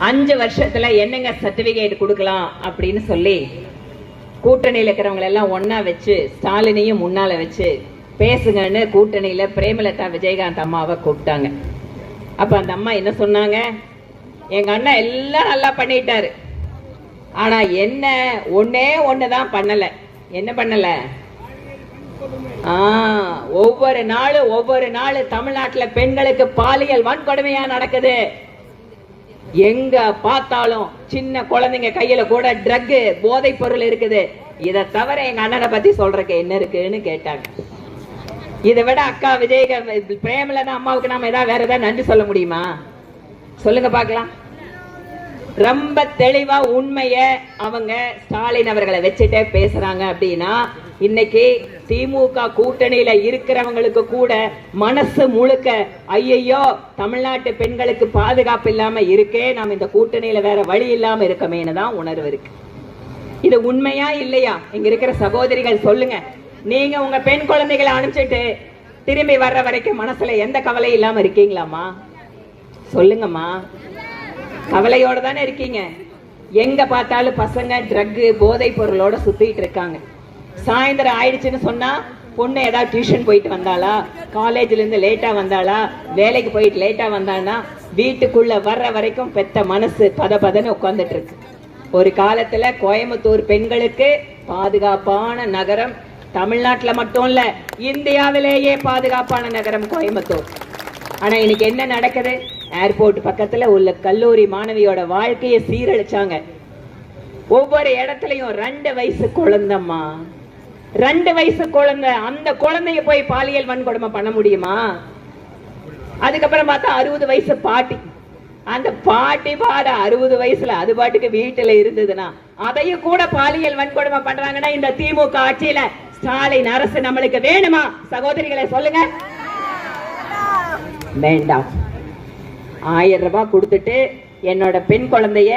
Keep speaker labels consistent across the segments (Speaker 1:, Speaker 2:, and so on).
Speaker 1: 5 வருஷத்துல என்னங்க சர்டிபிகேட் கொடுக்கலாம் அப்படின்னு சொல்லி கூட்டணியில் இருக்கிறவங்க எல்லாம் ஒன்னா வச்சு ஸ்டாலினையும் முன்னால வச்சு பேசுங்கன்னு கூட்டணியில பிரேமலதா விஜயகாந்த் அம்மாவை கூப்பிட்டாங்க. அப்ப அந்த அம்மா என்ன சொன்னாங்க, எங்க அண்ணா எல்லாம் நல்லா பண்ணிட்டாரு, ஆனா என்ன ஒன்னே ஒண்ணுதான் பண்ணல. என்ன பண்ணல? ஒவ்வொரு நாள் தமிழ்நாட்டுல பெண்களுக்கு பாலியல் வன்கொடுமையா நடக்குது. எங்க பார்த்தாலும் சின்ன குழந்தைங்க கையில கூட ட்ரக் போதை பொருள் இருக்குது. இதை தவிர எங்க அண்ணனை பத்தி சொல்றதுக்கு என்ன இருக்குன்னு கேட்டாங்க. இதை விட அக்கா விஜயகாந்த் பிரேமலதா அம்மாவுக்கு நாம ஏதாவது வேற ஏதாவது நன்றி சொல்ல முடியுமா? சொல்லுங்க பாக்கலாம். ரொம்ப தெளிவா உண்மைய அவங்க ஸ்டாலின் அவர்களை வச்சுட்டே பேசுறாங்க. அப்படின்னா இன்னைக்கு திமுக கூட்டணியில இருக்கிறவங்களுக்கு கூட மனசு முழுக்க ஐயோ தமிழ்நாட்டு பெண்களுக்கு பாதுகாப்பு இல்லாம இருக்கே, நாம் இந்த கூட்டணியில வேற வழி இல்லாம இருக்கமேனு தான் உணர்வு இருக்கு. இது உண்மையா இல்லையா? இங்க இருக்கிற சகோதரிகள் சொல்லுங்க. நீங்க உங்க பெண் குழந்தைகளை அனுப்பிச்சிட்டு திரும்பி வர்ற வரைக்கும் மனசுல எந்த கவலையும் இல்லாம இருக்கீங்களாமா? சொல்லுங்கம்மா. கவலையோட தானே இருக்கீங்க. எங்க பார்த்தாலும் பசங்க ட்ரக் போதை பொருளோட சுத்திட்டு இருக்காங்க. சாயந்தரம் ஆயிடுச்சுன்னு சொன்னா பொண்ணு ஏதாவது டியூஷன் போயிட்டு வந்தாளா, காலேஜ்ல இருந்து லேட்டா வந்தாளா, வேலைக்கு போயிட்டு லேட்டா வந்தானா, வீட்டுக்குள்ள வர்ற வரைக்கும் பெத்த மனசு பதன்னு உட்கார்ந்துட்டு இருக்கு. ஒரு காலத்துல கோயம்புத்தூர் பெண்களுக்கு பாதுகாப்பான நகரம், தமிழ்நாட்டுல மட்டும் இல்ல இந்தியாவிலேயே பாதுகாப்பான நகரம் கோயம்புத்தூர். ஆனா இன்னைக்கு என்ன நடக்குது? ஏர்போர்ட் பக்கத்துல உள்ள கல்லூரி மாணவியோட வாழ்க்கையை சீரழிச்சாங்க. ஒவ்வொரு இடத்துலயும் 2 வயசு குழந்தைம்மா, 2 வயசு குழந்தை. அந்த குழந்தைய போய் பாலியல் வன்கொடுமை பண்ண முடியுமா? அதுக்கப்புறம் பார்த்தா 60 வயசு பாட்டி. அந்த பாட்டி பாட 60 வயசுல அது பாட்டுக்கு வீட்டுல இருந்ததுன்னா அதையும் கூட பாலியல் வன்கொடுமை பண்றாங்கன்னா இந்த திமுக ஆட்சியில ஸ்டாலின் அரசு நம்மளுக்கு வேணுமா? சகோதரிகளை சொல்லுங்க. வேண்டாம். 1000 ரூபாய் கொடுத்துட்டு என்னோட பெண் குழந்தைய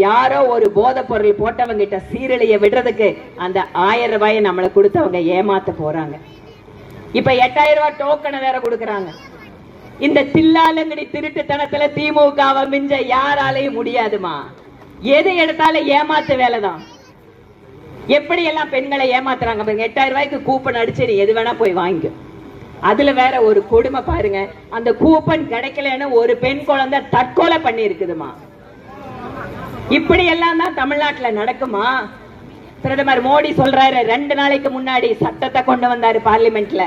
Speaker 1: யாரோ ஒரு போதை பொருள் போட்டவங்க கிட்ட சீரழிய விடுறதுக்கு அந்த 1000 ரூபாயை நம்மளை கொடுத்து அவங்க ஏமாத்த போறாங்க. இப்ப 8000 ரூபாய் டோக்கனை வேற கொடுக்கறாங்க. இந்த தில்லாலங்கடி திருட்டுத்தனத்துல திமுகவை மிஞ்ச யாராலையும் முடியாதுமா. எது எடுத்தாலும் ஏமாத்து வேலைதான். எப்படி எல்லாம் பெண்களை ஏமாத்துறாங்க பாருங்க. 8000 ரூபாய்க்கு கூப்பன் அடிச்சு நீ எது வேணா போய் வாங்கிக்க. அதுல வேற ஒரு கொடுமை பாருங்க. அந்த கூப்பன் கிடைக்கலன்னு ஒரு பெண் குழந்தை தற்கொலை பண்ணி இருக்குதுமா. இப்படி எல்லாம் தான் தமிழ்நாட்டுல நடக்குமா? பிரதமர் மோடி சொல்றாரு 2 நாளைக்கு முன்னாடி சட்டத்தை கொண்டு வந்தாரு பார்லிமெண்ட்ல.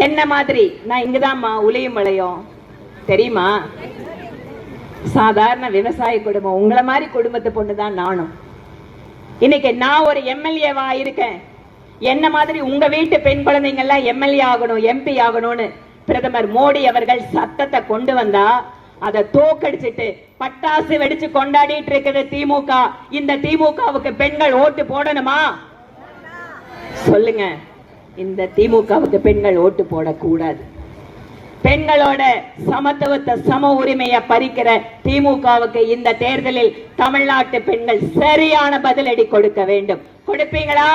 Speaker 1: என்ன மாதிரி? நான் இங்கதான்மா உளியும் விளையும் தெரியுமா? சாதாரண விவசாய குடும்பம், உங்களை மாதிரி குடும்பத்து பொண்ணுதான் நானும். இன்னைக்கு நான் ஒரு எம்எல்ஏவா இருக்கேன். என்ன மாதிரி உங்க வீட்டு பெண் குழந்தைங்க எல்லாம் எம்எல்ஏ ஆகணும், எம்பி ஆகணும்னு பிரதமர் மோடி அவர்கள் சட்டத்தை கொண்டு வந்தா அதை தோக்கடிச்சிட்டு பட்டாசு வெடிச்சு கொண்டாடிட்டு இருக்கிறது திமுக. இந்த திமுகவுக்கு பெண்கள் ஓட்டு போடணுமா? சொல்லுங்க. இந்த திமுகவுக்கு பெண்கள் ஓட்டு போடக்கூடாது. பெண்களோட சமத்துவத்தை சம உரிமையை பறிக்கிற திமுகவுக்கு இந்த தேர்தலில் தமிழ்நாட்டு பெண்கள் சரியான பதிலடி கொடுக்க வேண்டும். கொடுப்பீங்களா?